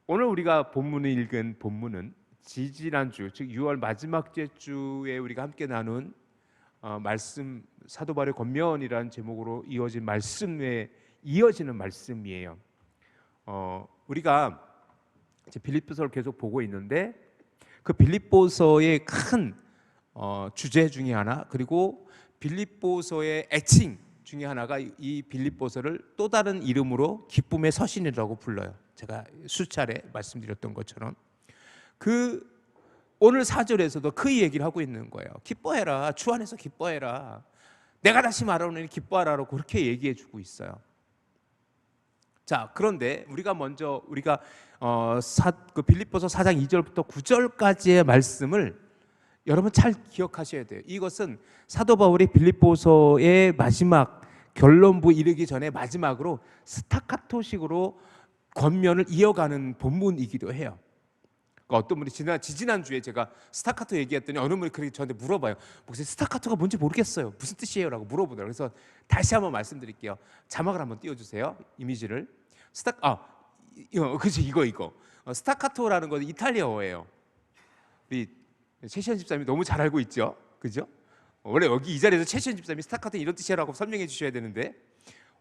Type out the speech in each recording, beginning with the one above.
오늘 우리가 본문을 읽은 본문은 지지난주, 즉 6월 마지막 주에 우리가 함께 나눈 말씀, 사도 바울의 권면이라는 제목으로 이어진 말씀에 이어지는 말씀이에요. 우리가 이제 빌립보서를 계속 보고 있는데 그 빌립보서의 큰 주제 중에 하나, 그리고 빌립보서의 애칭 중에 하나가 이 빌립보서를 또 다른 이름으로 기쁨의 서신이라고 불러요. 제가 수차례 말씀드렸던 것처럼 그 오늘 4절에서도 그 얘기를 하고 있는 거예요. 기뻐해라, 주 안에서 기뻐해라, 내가 다시 말하노니 기뻐하라고 그렇게 얘기해 주고 있어요. 자, 그런데 우리가 먼저 빌립보서 4장 2절부터 9절까지의 말씀을 여러분 잘 기억하셔야 돼요. 이것은 사도 바울이 빌립보서의 마지막 결론부 이르기 전에 마지막으로 스타카토식으로 권면을 이어가는 본문이기도 해요. 그러니까 어떤 분이 지난주에 제가 스타카토 얘기했더니 어느 분이 그렇게 저한테 물어봐요. 목사님, 스타카토가 뭔지 모르겠어요. 무슨 뜻이에요? 라고 물어보더라고요. 그래서 다시 한번 말씀드릴게요. 자막을 한번 띄워주세요. 이미지를. 그치, 이거. 스타카토라는 건 이탈리아어예요. 우리 최시현 집사님이 너무 잘 알고 있죠? 그죠? 원래 여기 이 자리에서 최시현 집사님이 스타카토 이런 뜻이라고 설명해 주셔야 되는데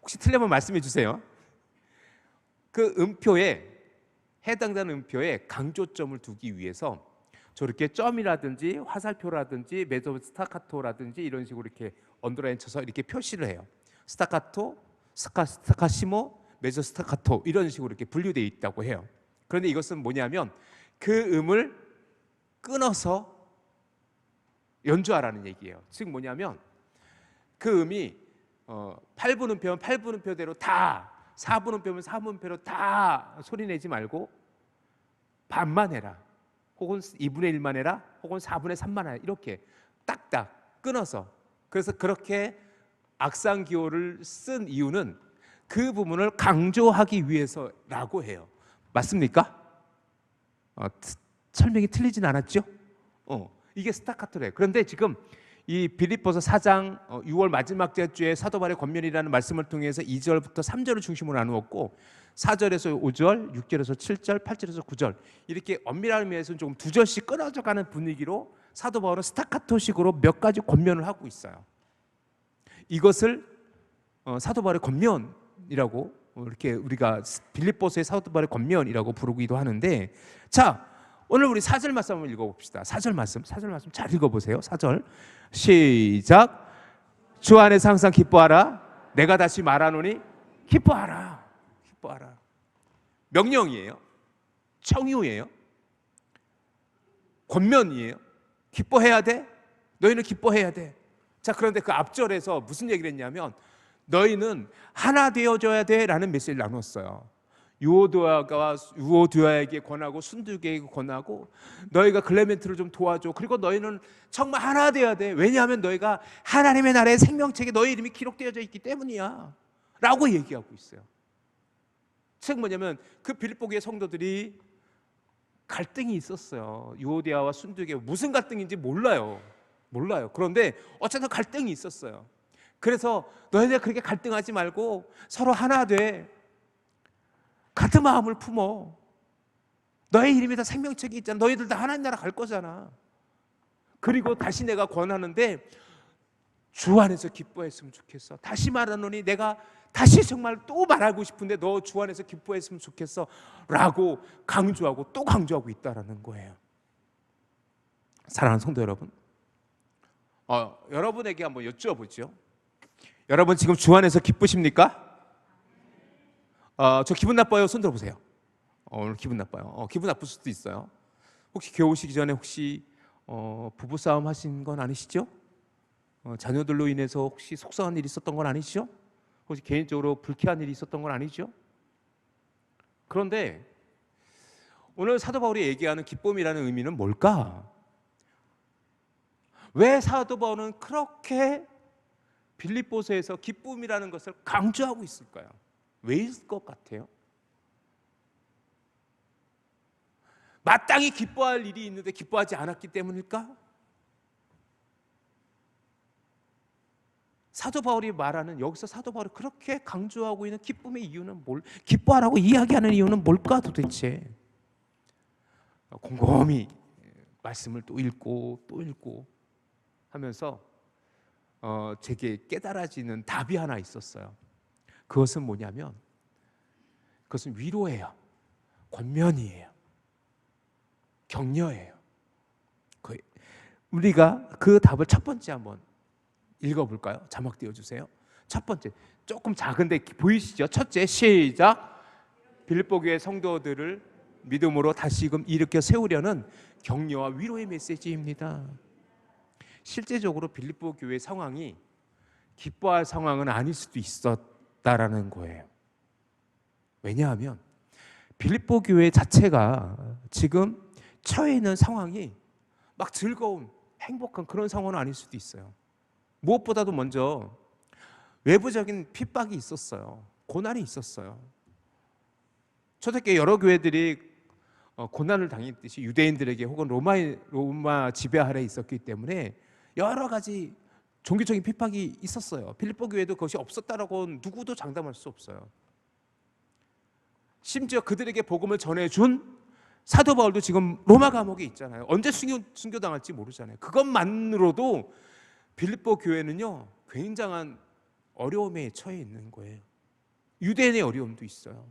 혹시 틀리면 말씀해 주세요. 그 음표에 해당되는 음표에 강조점을 두기 위해서 저렇게 점이라든지 화살표라든지 메조 스타카토라든지 이런 식으로 이렇게 언더라인 쳐서 이렇게 표시를 해요. 스타카토, 스타카시모, 메조 스타카토 이런 식으로 이렇게 분류되어 있다고 해요. 그런데 이것은 뭐냐면 그 음을 끊어서 연주하라는 얘기예요. 즉 뭐냐면 그 음이 8분음표면 8분음표대로 다, 4분음표면 4분음표로 다 소리내지 말고 반만 해라, 혹은 2분의 1만 해라, 혹은 4분의 3만 해라, 이렇게 딱딱 끊어서. 그래서 그렇게 악상기호를 쓴 이유는 그 부분을 강조하기 위해서라고 해요. 맞습니까? 설명이 틀리진 않았죠? 이게 스타카토래요. 그런데 지금 이 빌립보서 4장 6월 마지막 주에 사도 바울의 권면이라는 말씀을 통해서 2절부터 3절을 중심으로 나누었고 4절에서 5절, 6절에서 7절, 8절에서 9절 이렇게 엄밀한 의미에서는 조금 두 절씩 끊어져 가는 분위기로 사도 바울은 스타카토식으로 몇 가지 권면을 하고 있어요. 이것을 사도 바울의 권면이라고, 이렇게 우리가 빌립보서의 사도 바울의 권면이라고 부르기도 하는데, 자, 오늘 우리 4절 말씀 한번 읽어봅시다. 4절 말씀 잘 읽어보세요. 4절 시작. 주 안에서 항상 기뻐하라, 내가 다시 말하노니 기뻐하라. 기뻐하라. 명령이에요. 청유예요. 권면이에요. 기뻐해야 돼. 너희는 기뻐해야 돼. 자, 그런데 그 앞절에서 무슨 얘기를 했냐면 너희는 하나 되어줘야 돼 라는 메시지를 나눴어요. 유오디아에게 권하고 순두개에게 권하고 너희가 클레멘트를 좀 도와줘. 그리고 너희는 정말 하나 되어야 돼. 왜냐하면 너희가 하나님의 나라의 생명책에 너희 이름이 기록되어져 있기 때문이야 라고 얘기하고 있어요. 즉 뭐냐면 그 빌립보교의 성도들이 갈등이 있었어요. 유오디아와 순두개, 무슨 갈등인지 몰라요. 그런데 어쨌든 갈등이 있었어요. 그래서 너희들 그렇게 갈등하지 말고 서로 하나 돼. 같은 마음을 품어. 너의 이름이 다 생명책이 있잖아. 너희들 다 하나님 나라 갈 거잖아. 그리고 다시 내가 권하는데 주 안에서 기뻐했으면 좋겠어. 다시 말하노니 내가 다시 정말 또 말하고 싶은데 너 주 안에서 기뻐했으면 좋겠어 라고 강조하고 또 강조하고 있다는 거예요. 사랑하는 성도 여러분, 여러분에게 한번 여쭤보죠. 여러분 지금 주 안에서 기쁘십니까? 저 기분 나빠요. 손 들어보세요. 오늘 기분 나빠요. 기분 나쁠 수도 있어요. 혹시 교회 오시기 전에 혹시 부부싸움 하신 건 아니시죠? 자녀들로 인해서 혹시 속상한 일이 있었던 건 아니시죠? 혹시 개인적으로 불쾌한 일이 있었던 건 아니죠? 그런데 오늘 사도 바울이 얘기하는 기쁨이라는 의미는 뭘까? 왜 사도 바울은 그렇게 빌립보서에서 기쁨이라는 것을 강조하고 있을까요? 왜일 것 같아요? 마땅히 기뻐할 일이 있는데 기뻐하지 않았기 때문일까? 사도 바울이 말하는, 여기서 사도 바울이 그렇게 강조하고 있는 기쁨의 이유는 기뻐하라고 이야기하는 이유는 뭘까 도대체? 곰곰이 말씀을 또 읽고 또 읽고 하면서 제게 깨달아지는 답이 하나 있었어요. 그것은 뭐냐면 그것은 위로예요. 권면이에요. 격려예요. 우리가 그 답을 첫 번째 한번 읽어볼까요? 자막 띄워주세요. 첫 번째, 조금 작은데 보이시죠? 첫째, 시작. 빌립보 교회 성도들을 믿음으로 다시금 일으켜 세우려는 격려와 위로의 메시지입니다. 실제적으로 빌립보 교회 상황이 기뻐할 상황은 아닐 수도 있었다라는 거예요. 왜냐하면 빌립보 교회 자체가 지금 처해 있는 상황이 막 즐거운 행복한 그런 상황은 아닐 수도 있어요. 무엇보다도 먼저 외부적인 핍박이 있었어요. 고난이 있었어요. 초대교회 여러 교회들이 고난을 당했듯이 유대인들에게 혹은 로마 지배 아래 있었기 때문에 여러 가지 종교적인 핍박이 있었어요. 빌립보 교회도 그것이 없었다라고 누구도 장담할 수 없어요. 심지어 그들에게 복음을 전해준 사도 바울도 지금 로마 감옥에 있잖아요. 언제 순교당할지 모르잖아요. 그것만으로도 빌립보 교회는요 굉장한 어려움에 처해 있는 거예요. 유대인의 어려움도 있어요.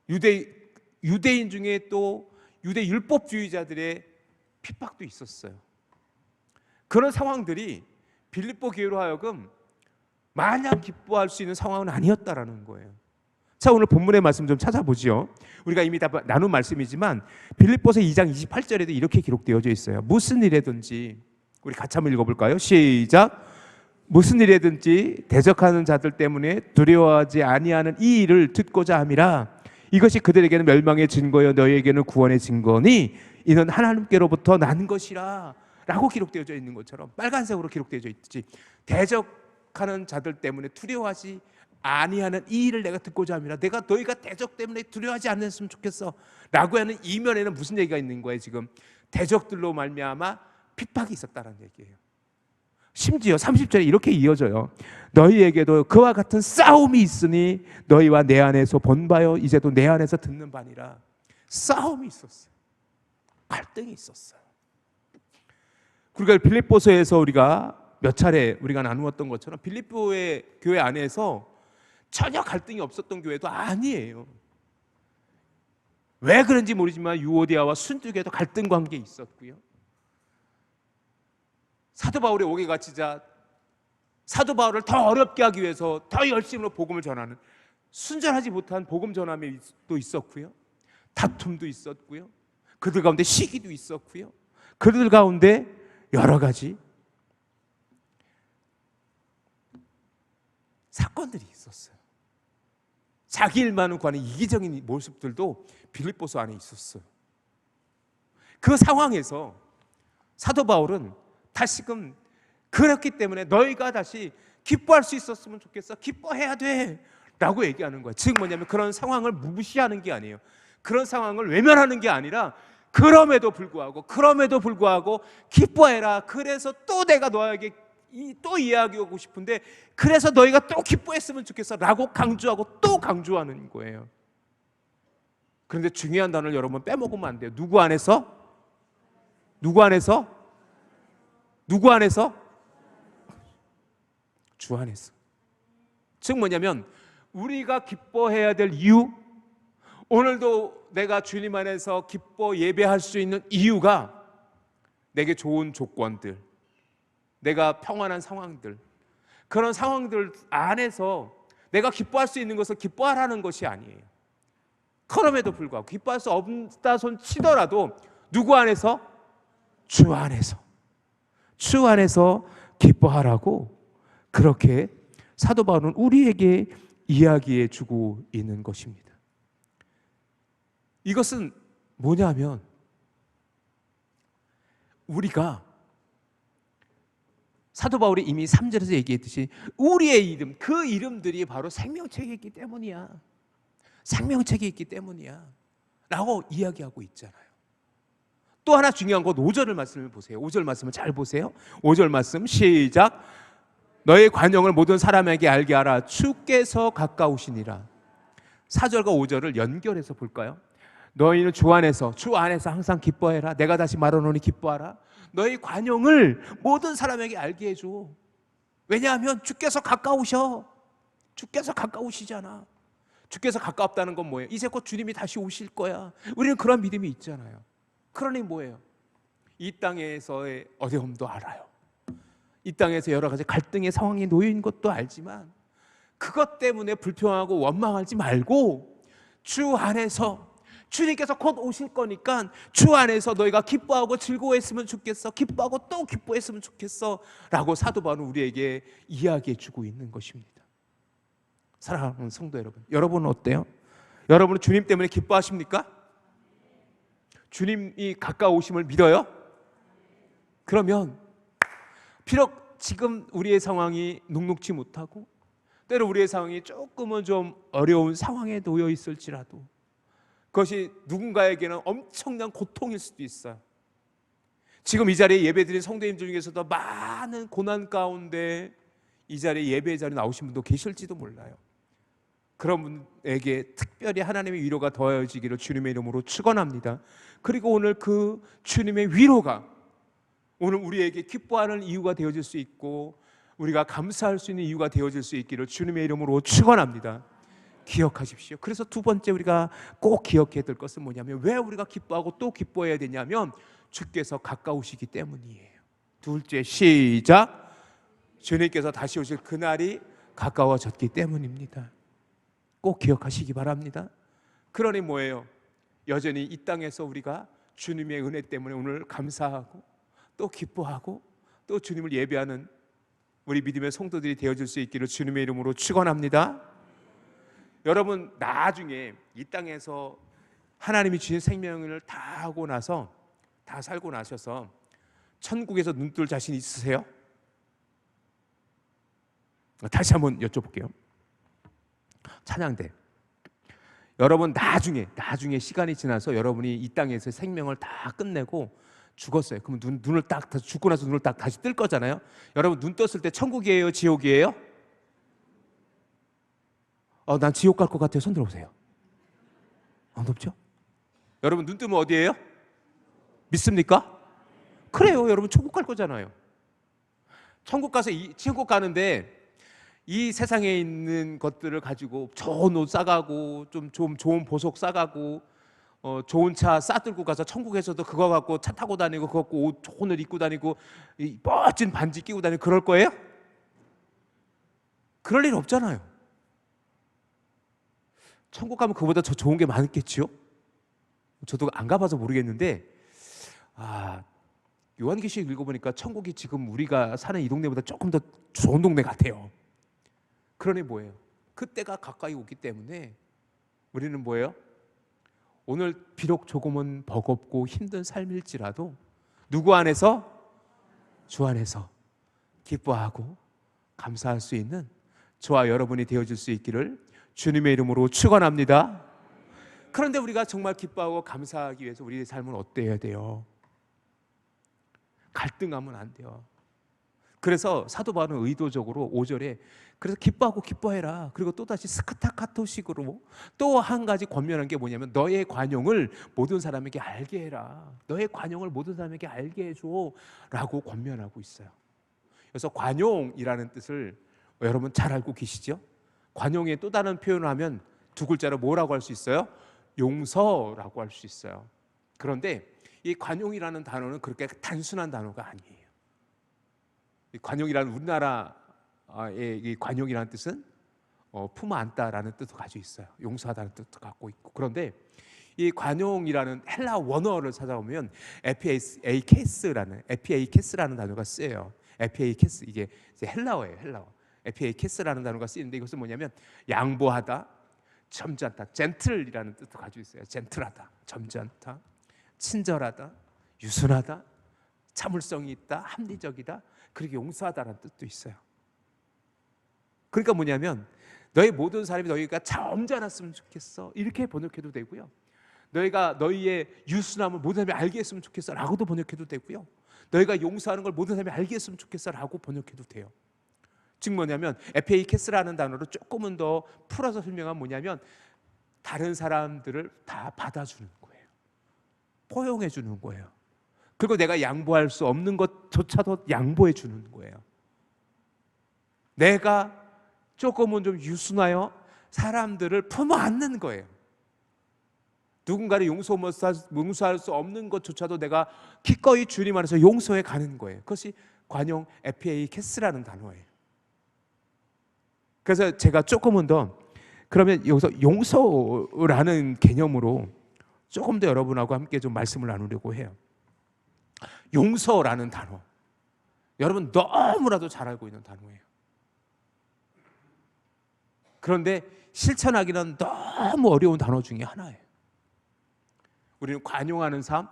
유대인 중에 또 유대 율법주의자들의 핍박도 있었어요. 그런 상황들이 빌립보 교회로 하여금 마냥 기뻐할 수 있는 상황은 아니었다라는 거예요. 자, 오늘 본문의 말씀 좀 찾아보죠. 우리가 이미 다 나눈 말씀이지만 빌립보서 2장 28절에도 이렇게 기록되어져 있어요. 무슨 일에든지, 우리 같이 한번 읽어볼까요? 시작. 무슨 일에든지 대적하는 자들 때문에 두려워하지 아니하는 이 일을 듣고자 함이라. 이것이 그들에게는 멸망의 증거여 너희에게는 구원의 증거니 이는 하나님께로부터 난 것이라 라고 기록되어져 있는 것처럼 빨간색으로 기록되어져 있듯이 대적하는 자들 때문에 두려워하지 아니하는 이 일을 내가 듣고자 함이라. 내가 너희가 대적 때문에 두려워하지 않았으면 좋겠어 라고 하는 이면에는 무슨 얘기가 있는 거예요? 지금 대적들로 말미암아 핍박이 있었다는 얘기예요. 심지어 30절에 이렇게 이어져요. 너희에게도 그와 같은 싸움이 있으니 너희와 내 안에서 본 바요 이제도 내 안에서 듣는 바니라. 싸움이 있었어요. 갈등이 있었어요. 그러니까 빌립보서에서 우리가 몇 차례 우리가 나누었던 것처럼 빌립보의 교회 안에서 전혀 갈등이 없었던 교회도 아니에요. 왜 그런지 모르지만 유오디아와 순두교에도 갈등 관계 있었고요. 사도 바울의 옥에 갇히자 사도 바울을 더 어렵게 하기 위해서 더 열심으로 복음을 전하는 순전하지 못한 복음 전함이 또 있었고요. 다툼도 있었고요. 그들 가운데 시기도 있었고요. 그들 가운데 여러 가지 사건들이 있었어요. 자기 일만을 구하는 이기적인 모습들도 빌립보서 안에 있었어요. 그 상황에서 사도 바울은 다시금 그렇기 때문에 너희가 다시 기뻐할 수 있었으면 좋겠어. 기뻐해야 돼 라고 얘기하는 거야. 즉 뭐냐면 그런 상황을 무시하는 게 아니에요. 그런 상황을 외면하는 게 아니라 그럼에도 불구하고 기뻐해라. 그래서 또 내가 너에게 또 이야기하고 싶은데 그래서 너희가 또 기뻐했으면 좋겠어 라고 강조하고 또 강조하는 거예요. 그런데 중요한 단어를 여러분 빼먹으면 안 돼요. 누구 안에서? 주 안에서. 즉 뭐냐면 우리가 기뻐해야 될 이유, 오늘도 내가 주님 안에서 기뻐 예배할 수 있는 이유가 내게 좋은 조건들, 내가 평안한 상황들, 그런 상황들 안에서 내가 기뻐할 수 있는 것을 기뻐하라는 것이 아니에요. 그럼에도 불구하고 기뻐할 수 없다 손 치더라도 누구 안에서? 주 안에서 기뻐하라고 그렇게 사도 바울은 우리에게 이야기해 주고 있는 것입니다. 이것은 뭐냐면 우리가 사도 바울이 이미 3절에서 얘기했듯이 우리의 이름, 그 이름들이 바로 생명책에 있기 때문이야. 생명책에 있기 때문이야 라고 이야기하고 있잖아요. 또 하나 중요한 건 5절 말씀을 보세요. 5절 말씀을 잘 보세요. 5절 말씀 시작. 너의 관용을 모든 사람에게 알게 하라. 주께서 가까우시니라. 4절과 5절을 연결해서 볼까요? 너희는 주 안에서 항상 기뻐해라. 내가 다시 말하노니 기뻐하라. 너희 관용을 모든 사람에게 알게 해줘. 왜냐하면 주께서 가까우셔. 주께서 가까우시잖아. 주께서 가깝다는 건 뭐예요? 이제 곧 주님이 다시 오실 거야. 우리는 그런 믿음이 있잖아요. 그러니 뭐예요? 이 땅에서의 어려움도 알아요. 이 땅에서 여러 가지 갈등의 상황에 놓인 것도 알지만 그것 때문에 불평하고 원망하지 말고 주 안에서, 주님께서 곧 오실 거니까 주 안에서 너희가 기뻐하고 즐거워했으면 좋겠어. 기뻐하고 또 기뻐했으면 좋겠어 라고 사도 바울은 우리에게 이야기해 주고 있는 것입니다. 사랑하는 성도 여러분, 여러분은 어때요? 여러분은 주님 때문에 기뻐하십니까? 주님이 가까우심을 믿어요? 그러면 비록 지금 우리의 상황이 녹록지 못하고 때로 우리의 상황이 조금은 좀 어려운 상황에 놓여 있을지라도 그것이 누군가에게는 엄청난 고통일 수도 있어요. 지금 이 자리에 예배드린 성도님 중에서도 많은 고난 가운데 이 자리에 예배 자리에 나오신 분도 계실지도 몰라요. 그런 분에게 특별히 하나님의 위로가 더해지기를 주님의 이름으로 축원합니다. 그리고 오늘 그 주님의 위로가 오늘 우리에게 기뻐하는 이유가 되어질 수 있고 우리가 감사할 수 있는 이유가 되어질 수 있기를 주님의 이름으로 축원합니다. 기억하십시오. 그래서 두 번째 우리가 꼭 기억해야 될 것은 뭐냐면 왜 우리가 기뻐하고 또 기뻐해야 되냐면 주께서 가까우시기 때문이에요. 둘째, 시작. 주님께서 다시 오실 그날이 가까워졌기 때문입니다. 꼭 기억하시기 바랍니다. 그러니 뭐예요? 여전히 이 땅에서 우리가 주님의 은혜 때문에 오늘 감사하고 또 기뻐하고 또 주님을 예배하는 우리 믿음의 성도들이 되어질 수 있기를 주님의 이름으로 축원합니다. 여러분 나중에 이 땅에서 하나님이 주신 생명을 다 하고 나서 다 살고 나셔서 천국에서 눈 뜰 자신 있으세요? 다시 한번 여쭤볼게요. 찬양대. 여러분 나중에 시간이 지나서 여러분이 이 땅에서 생명을 다 끝내고 죽었어요. 그럼 눈을 딱 죽고 나서 눈을 딱 다시 뜰 거잖아요. 여러분 눈 떴을 때 천국이에요, 지옥이에요? 난 지옥 갈 것 같아요. 손 들어보세요. 높죠? 여러분 눈 뜨면 어디예요? 믿습니까? 그래요. 여러분 천국 갈 거잖아요. 천국 가서 천국 가는데 이 세상에 있는 것들을 가지고 좋은 옷 싸가고 좀 좋은 보석 싸가고 좋은 차 싸들고 가서 천국에서도 그거 갖고 차 타고 다니고 그거 갖고 옷 좋은 옷 입고 다니고 멋진 반지 끼고 다니고 그럴 거예요? 그럴 일 없잖아요. 천국 가면 그보다 더 좋은 게 많겠지요? 저도 안 가봐서 모르겠는데 요한계시록 읽어보니까 천국이 지금 우리가 사는 이 동네보다 조금 더 좋은 동네 같아요. 그러니 뭐예요? 그때가 가까이 오기 때문에 우리는 뭐예요? 오늘 비록 조금은 버겁고 힘든 삶일지라도 누구 안에서? 주 안에서 기뻐하고 감사할 수 있는 저와 여러분이 되어줄 수 있기를 주님의 이름으로 축원합니다. 그런데 우리가 정말 기뻐하고 감사하기 위해서 우리의 삶은 어때야 돼요? 갈등하면 안 돼요. 그래서 사도 바울은 의도적으로 5절에 그래서 기뻐하고 기뻐해라. 그리고 또다시 스카타카토식으로 또 한 가지 권면한 게 뭐냐면 너의 관용을 모든 사람에게 알게 해라. 너의 관용을 모든 사람에게 알게 해줘 라고 권면하고 있어요. 그래서 관용이라는 뜻을 여러분 잘 알고 계시죠? 관용의 또 다른 표현을 하면 두 글자로 뭐라고 할 수 있어요? 용서라고 할 수 있어요. 그런데 이 관용이라는 단어는 그렇게 단순한 단어가 아니에요. 이 관용이라는 우리나라의 이 관용이라는 뜻은 품어 안다라는 뜻도 가지고 있어요. 용서하다는 뜻도 갖고 있고. 그런데 이 관용이라는 헬라 원어를 찾아보면 에피에이케스라는 단어가 쓰여요. 에피에이케스 이게 헬라어예요. 헬라어. 에피에이케스라는 단어가 쓰이는데 이것은 뭐냐면 양보하다, 점잖다, 젠틀이라는 뜻도 가지고 있어요. 젠틀하다, 점잖다, 친절하다, 유순하다, 참을성이 있다, 합리적이다, 그리고 용서하다라는 뜻도 있어요. 그러니까 뭐냐면 너희 모든 사람이 너희가 점잖았으면 좋겠어 이렇게 번역해도 되고요. 너희가 너희의 유순함을 모든 사람이 알게 했으면 좋겠어 라고도 번역해도 되고요. 너희가 용서하는 걸 모든 사람이 알게 했으면 좋겠어 라고 번역해도 돼요. 즉 뭐냐면 에페이케스라는 단어로 조금은 더 풀어서 설명하면 뭐냐면 다른 사람들을 다 받아주는 거예요. 포용해 주는 거예요. 그리고 내가 양보할 수 없는 것조차도 양보해 주는 거예요. 내가 조금은 좀 유순하여 사람들을 품어 안는 거예요. 누군가를 용서할 수 없는 것조차도 내가 기꺼이 주님 안에서 용서해 가는 거예요. 그것이 관용 에피에이케스라는 단어예요. 그래서 제가 조금은 더 그러면 여기서 용서라는 개념으로 조금 더 여러분하고 함께 좀 말씀을 나누려고 해요. 용서라는 단어, 여러분 너무나도 잘 알고 있는 단어예요. 그런데 실천하기는 너무 어려운 단어 중에 하나예요. 우리는 관용하는 삶,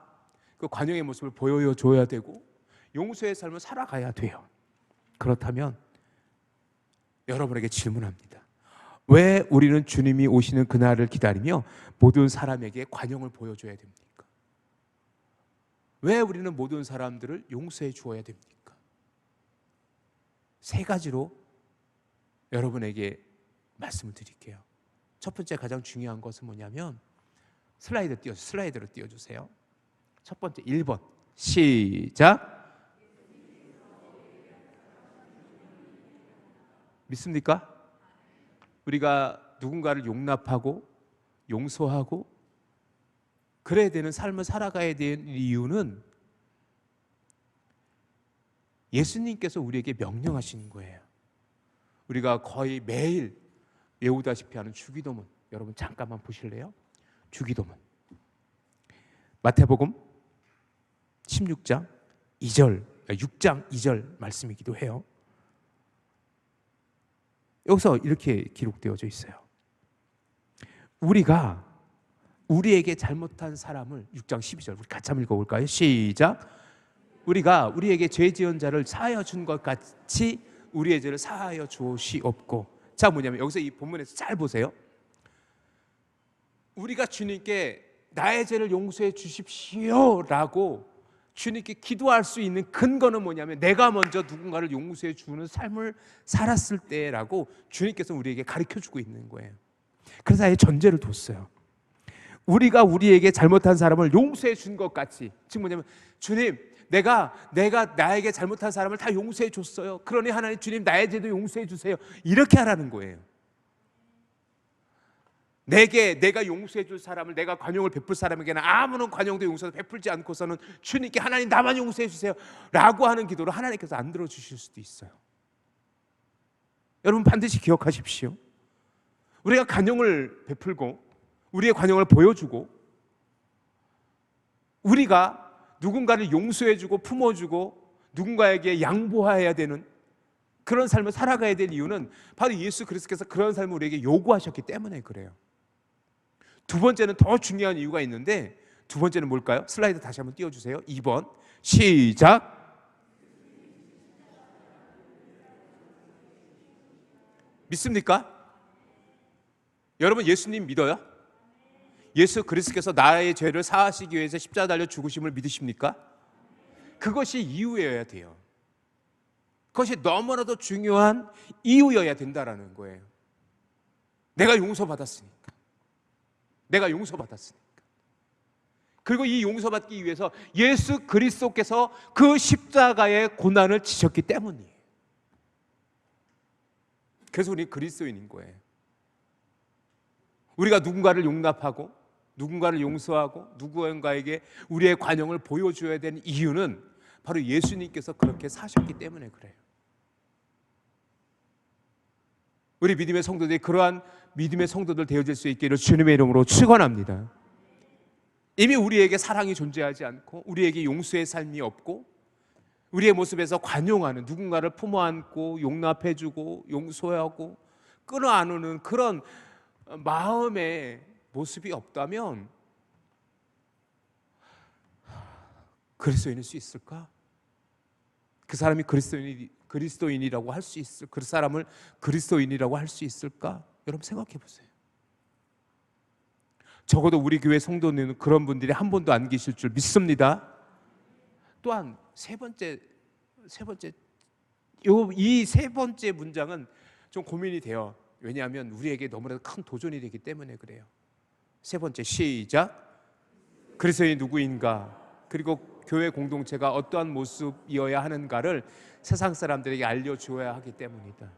그 관용의 모습을 보여줘야 되고 용서의 삶을 살아가야 돼요. 그렇다면 여러분에게 질문합니다. 왜 우리는 주님이 오시는 그날을 기다리며 모든 사람에게 관용을 보여줘야 됩니까? 왜 우리는 모든 사람들을 용서해 주어야 됩니까? 세 가지로 여러분에게 말씀을 드릴게요. 첫 번째 가장 중요한 것은 뭐냐면 슬라이드로 띄워주세요. 첫 번째 1번 시작. 믿습니까? 우리가 누군가를 용납하고 용서하고 그래야 되는 삶을 살아가야 되는 이유는 예수님께서 우리에게 명령하시는 거예요. 우리가 거의 매일 외우다시피 하는 주기도문, 여러분 잠깐만 보실래요? 주기도문 마태복음 16장 6장 2절 말씀이기도 해요. 여기서 이렇게 기록되어져 있어요. 우리가 우리에게 잘못한 사람을 6장 12절 우리 같이 한번 읽어볼까요? 시작. 우리가 우리에게 죄 지은 자를 사하여 준 것 같이 우리의 죄를 사하여 주옵시옵고. 자, 뭐냐면 여기서 이 본문에서 잘 보세요. 우리가 주님께 나의 죄를 용서해 주십시오라고 주님께 기도할 수 있는 근거는 뭐냐면 내가 먼저 누군가를 용서해 주는 삶을 살았을 때라고 주님께서 우리에게 가르쳐주고 있는 거예요. 그래서 아예 전제를 뒀어요. 우리가 우리에게 잘못한 사람을 용서해 준 것 같이, 지금 뭐냐면 주님 내가 나에게 잘못한 사람을 다 용서해 줬어요. 그러니 하나님 주님 나의 죄도 용서해 주세요. 이렇게 하라는 거예요. 내가 용서해 줄 사람을, 내가 관용을 베풀 사람에게는 아무런 관용도 용서도 베풀지 않고서는 주님께 하나님 나만 용서해 주세요 라고 하는 기도를 하나님께서 안 들어주실 수도 있어요. 여러분 반드시 기억하십시오. 우리가 관용을 베풀고 우리의 관용을 보여주고 우리가 누군가를 용서해주고 품어주고 누군가에게 양보해야 되는 그런 삶을 살아가야 될 이유는 바로 예수 그리스도께서 그런 삶을 우리에게 요구하셨기 때문에 그래요. 두 번째는 더 중요한 이유가 있는데, 두 번째는 뭘까요? 슬라이드 다시 한번 띄워주세요. 2번 시작. 믿습니까? 여러분 예수님 믿어요? 예수 그리스도께서 나의 죄를 사하시기 위해서 십자가 달려 죽으심을 믿으십니까? 그것이 이유여야 돼요. 그것이 너무나도 중요한 이유여야 된다라는 거예요. 내가 용서받았으니까. 그리고 이 용서받기 위해서 예수 그리스도께서 그 십자가의 고난을 지셨기 때문이에요. 그래서 우리 그리스도인인 거예요. 우리가 누군가를 용납하고 누군가를 용서하고 누군가에게 우리의 관용을 보여줘야 되는 이유는 바로 예수님께서 그렇게 사셨기 때문에 그래요. 우리 믿음의 성도들이 그러한 믿음의 성도들 되어질 수 있기를 주님의 이름으로 축원합니다. 이미 우리에게 사랑이 존재하지 않고 우리에게 용서의 삶이 없고 우리의 모습에서 관용하는, 누군가를 품어 안고 용납해주고 용서하고 끌어안는 그런 마음의 모습이 없다면 그리스도인일 수 있을까? 그 사람이 그리스도인이라고 할 수 있을, 그 사람을 그리스도인이라고 할 수 있을까? 여러분 생각해 보세요. 적어도 우리 교회 성도는 그런 분들이 한 분도 안 계실 줄 믿습니다. 또한 이 세 번째 문장은 좀 고민이 돼요. 왜냐하면 우리에게 너무나도 큰 도전이 되기 때문에 그래요. 세 번째, 시작. 그리스도인이 누구인가, 그리고 교회 공동체가 어떠한 모습이어야 하는가를 세상 사람들에게 알려주어야 하기 때문이다.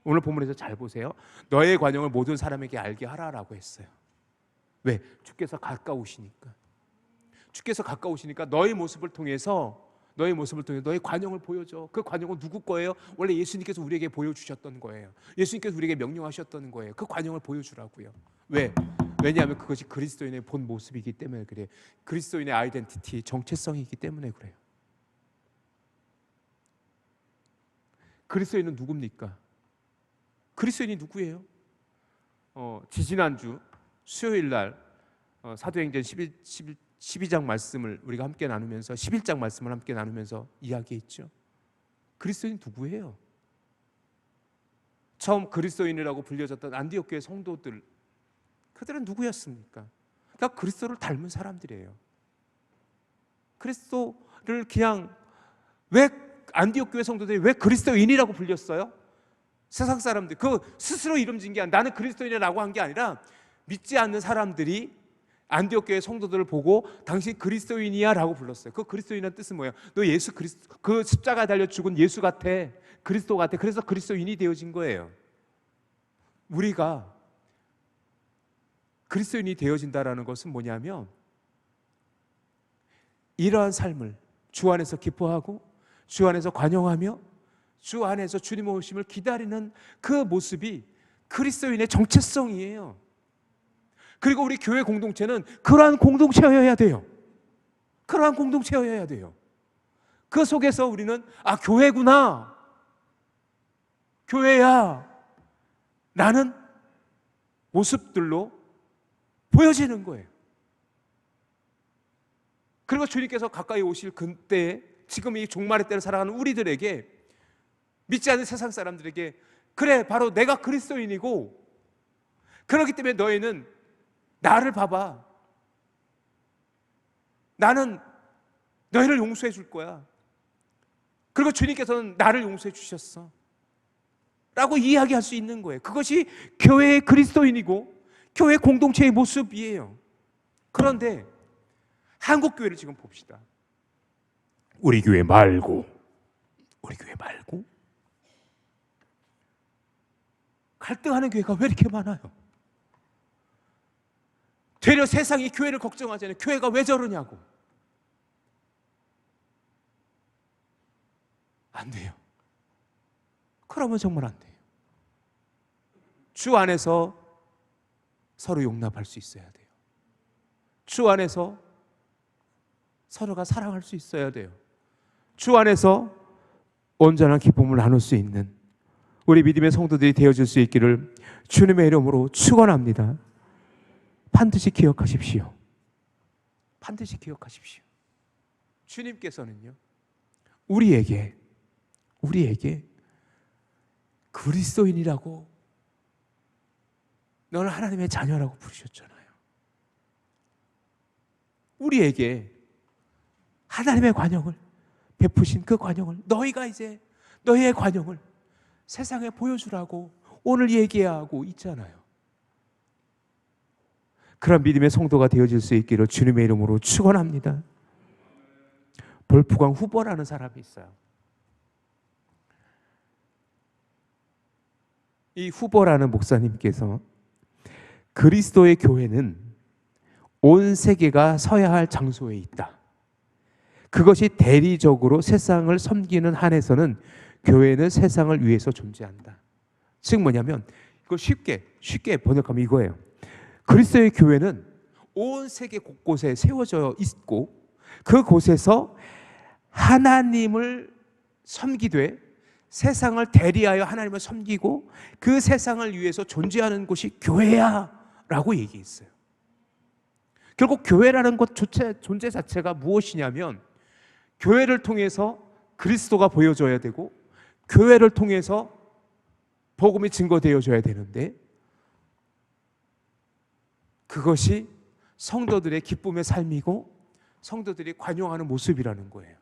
오늘 본문에서 잘 보세요. 너의 관용을 모든 사람에게 알게 하라라고 했어요. 왜? 주께서 가까우시니까. 주께서 가까우시니까 너의 모습을 통해서 너의 관용을 보여줘. 그 관용은 누구 거예요? 원래 예수님께서 우리에게 보여주셨던 거예요. 예수님께서 우리에게 명령하셨던 거예요. 그 관용을 보여주라고요. 왜? 왜냐하면 그것이 그리스도인의 본 모습이기 때문에 그래요. 그리스도인의 아이덴티티, 정체성이기 때문에 그래요. 그리스도인은 누굽니까? 그리스도인이 누구예요? 지지난주 수요일 날 사도행전 12장 말씀을 우리가 함께 나누면서 11장 말씀을 함께 나누면서 이야기했죠. 그리스도인이 누구예요? 처음 그리스도인이라고 불려졌던 안디옥 교회 성도들, 그들은 누구였습니까? 다 그리스도를 닮은 사람들이에요. 그리스도를 그냥 왜 안디옥 교회 성도들이 왜 그리스도인이라고 불렸어요? 세상 사람들 그 스스로 이름 진 게 아니라, 나는 그리스도인이라고 한 게 아니라 믿지 않는 사람들이 안디옥 교회 성도들을 보고 당신 그리스도인이야 라고 불렀어요. 그 그리스도인이라는 뜻은 뭐예요? 너 예수 그리스도, 그 십자가에 달려 죽은 예수 같아, 그리스도 같아. 그래서 그리스도인이 되어진 거예요. 우리가 그리스도인이 되어진다라는 것은 뭐냐면, 이러한 삶을 주 안에서 기뻐하고 주 안에서 관용하며 주 안에서 주님 오심을 기다리는 그 모습이 그리스도인의 정체성이에요. 그리고 우리 교회 공동체는 그러한 공동체여야 돼요. 그러한 공동체여야 돼요. 그 속에서 우리는 교회구나, 교회야 라는 모습들로 보여지는 거예요. 그리고 주님께서 가까이 오실 그때에, 지금 이 종말의 때를 살아가는 우리들에게, 믿지 않는 세상 사람들에게, 그래 바로 내가 그리스도인이고 그렇기 때문에 너희는 나를 봐봐, 나는 너희를 용서해 줄 거야, 그리고 주님께서는 나를 용서해 주셨어 라고 이야기할 수 있는 거예요. 그것이 교회의 그리스도인이고 교회 공동체의 모습이에요. 그런데 한국 교회를 지금 봅시다. 우리 교회 말고 갈등하는 교회가 왜 이렇게 많아요? 되려 세상이 교회를 걱정하잖아요. 교회가 왜 저러냐고. 안 돼요. 그러면 정말 안 돼요. 주 안에서 서로 용납할 수 있어야 돼요. 주 안에서 서로가 사랑할 수 있어야 돼요. 주 안에서 온전한 기쁨을 나눌 수 있는 우리 믿음의 성도들이 되어질 수 있기를 주님의 이름으로 축원합니다. 반드시 기억하십시오. 반드시 기억하십시오. 주님께서는요, 우리에게 그리스도인이라고, 너는 하나님의 자녀라고 부르셨잖아요. 우리에게 하나님의 관용을 베푸신 그 관용을, 너희가 이제 너희의 관용을 세상에 보여주라고 오늘 얘기하고 있잖아요. 그런 믿음의 성도가 되어질 수 있기를 주님의 이름으로 축원합니다. 볼프강 후보라는 사람이 있어요. 이 후보라는 목사님께서 그리스도의 교회는 온 세계가 서야 할 장소에 있다. 그것이 대리적으로 세상을 섬기는 한에서는 교회는 세상을 위해서 존재한다. 즉 뭐냐면, 이걸 쉽게 번역하면 이거예요. 그리스도의 교회는 온 세계 곳곳에 세워져 있고 그곳에서 하나님을 섬기되 세상을 대리하여 하나님을 섬기고 그 세상을 위해서 존재하는 곳이 교회야 라고 얘기했어요. 결국 교회라는 것 존재 자체가 무엇이냐면, 교회를 통해서 그리스도가 보여져야 되고 교회를 통해서 복음이 증거되어져야 되는데, 그것이 성도들의 기쁨의 삶이고 성도들이 관용하는 모습이라는 거예요.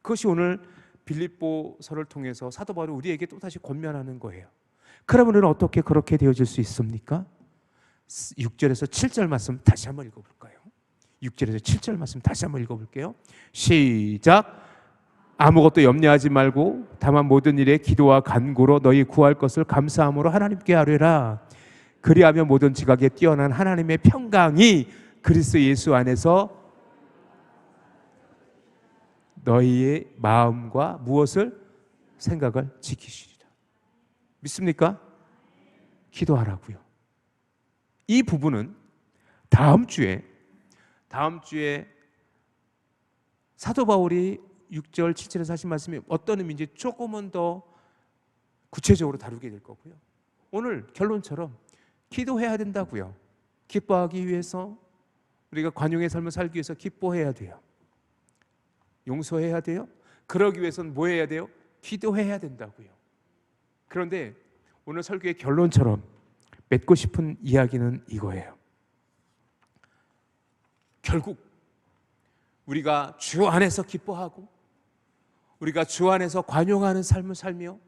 그것이 오늘 빌립보서를 통해서 사도 바울이 우리에게 또다시 권면하는 거예요. 그러면 우리는 어떻게 그렇게 되어질 수 있습니까? 6절에서 7절 말씀 다시 한번 읽어볼까요? 6절에서 7절 말씀 다시 한번 읽어볼게요. 시작. 아무것도 염려하지 말고 다만 모든 일에 기도와 간구로 너희 구할 것을 감사함으로 하나님께 아뢰라. 그리하면 모든 지각에 뛰어난 하나님의 평강이 그리스도 예수 안에서 너희의 마음과 무엇을 생각을 지키시리라. 믿습니까? 기도하라고요. 이 부분은 다음 주에 사도 바울이 6절 7절에서 하신 말씀이 어떤 의미인지 조금은 더 구체적으로 다루게 될 거고요. 오늘 결론처럼 기도해야 된다고요. 기뻐하기 위해서, 우리가 관용의 삶을 살기 위해서 기뻐해야 돼요. 용서해야 돼요. 그러기 위해서는 뭐 해야 돼요? 기도해야 된다고요. 그런데 오늘 설교의 결론처럼 맺고 싶은 이야기는 이거예요. 결국 우리가 주 안에서 기뻐하고 우리가 주 안에서 관용하는 삶을 살며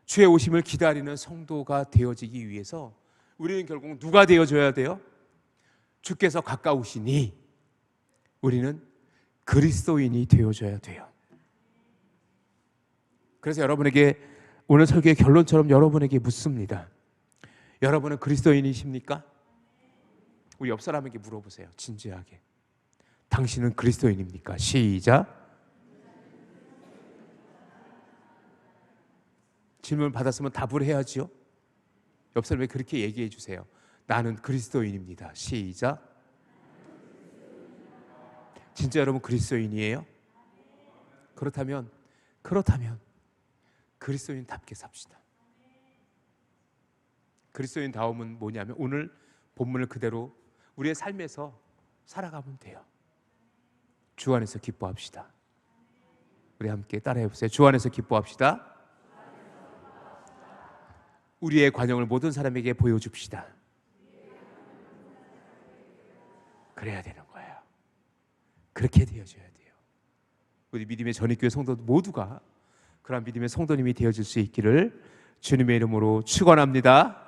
주의 오심을 기다리는 성도가 되어지기 위해서 우리는 결국 누가 되어줘야 돼요? 주께서 가까우시니 우리는 그리스도인이 되어줘야 돼요. 그래서 여러분에게 오늘 설교의 결론처럼 여러분에게 묻습니다. 여러분은 그리스도인이십니까? 우리 옆 사람에게 물어보세요. 진지하게. 당신은 그리스도인입니까? 시작. 질문을 받았으면 답을 해야지요. 옆 사람에게 그렇게 얘기해 주세요. 나는 그리스도인입니다. 시작. 진짜 여러분 그리스도인이에요? 그렇다면 그리스도인답게 삽시다. 그리스도인다움은 뭐냐면 오늘 본문을 그대로 우리의 삶에서 살아가면 돼요. 주 안에서 기뻐합시다. 우리 함께 따라해 보세요. 주 안에서 기뻐합시다. 우리의 관용을 모든 사람에게 보여줍시다. 그래야 되는 거예요. 그렇게 되어져야 돼요. 우리 믿음의 전입교회 성도 모두가 그런 믿음의 성도님이 되어질 수 있기를 주님의 이름으로 축원합니다.